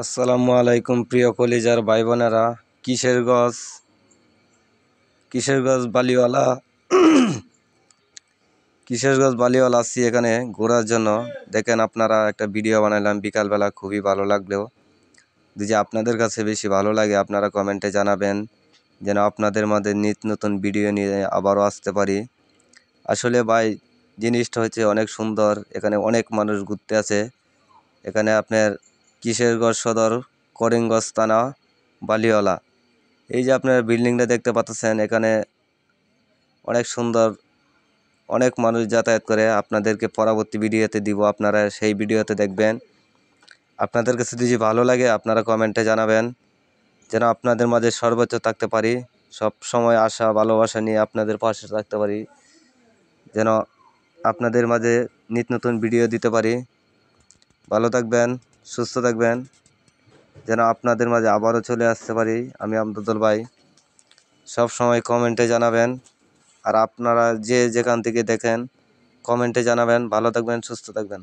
আসসালামু আলাইকুম প্রিয় কলিজার ভাই বোনেরা। কিশোরগঞ্জ কিশোরগঞ্জ বালিওয়ালা কিশোরগঞ্জ বালিওয়ালা আছি এখানে ঘোরার জন্য। দেখেন আপনারা একটা ভিডিও বানাইলাম বিকালবেলা, খুবই ভালো লাগলো। যদি আপনাদের কাছে বেশি ভালো লাগে আপনারা কমেন্টে জানাবেন, যেন আপনাদের মধ্যে নিত্য নতুন ভিডিও নিয়ে আবারও আসতে পারি। আসলে ভাই, জিনিসটা হচ্ছে অনেক সুন্দর, এখানে অনেক মানুষ ঘুরতে আছে। এখানে আপনার কিশোরগঞ্জ সদর, করিমগঞ্জ থানা, বালিওয়ালা। এই যে আপনার বিল্ডিংটা দেখতে পাচ্ছেন, এখানে অনেক সুন্দর, অনেক মানুষ যাতায়াত করে। আপনাদেরকে পরবর্তী ভিডিওতে দিব, আপনারা সেই ভিডিওতে দেখবেন। আপনাদের কাছে যদি ভালো লাগে আপনারা কমেন্টে জানাবেন, যেন আপনাদের মাঝে সর্বোচ্চ থাকতে পারি। সব সময় আশা ভালোবাসা নিয়ে আপনাদের পাশে থাকতে পারি, যেন আপনাদের মাঝে নিত্য নতুন ভিডিও দিতে পারি। ভালো থাকবেন, সুস্থ থাকবেন, যেন আপনাদের মাঝে আবারও চলে আসতে পারি আমি আমদাদুল ভাই। সব সময় কমেন্টে জানাবেন, আর আপনারা যে যেখান থেকে দেখেন কমেন্টে জানাবেন। ভালো থাকবেন, সুস্থ থাকবেন।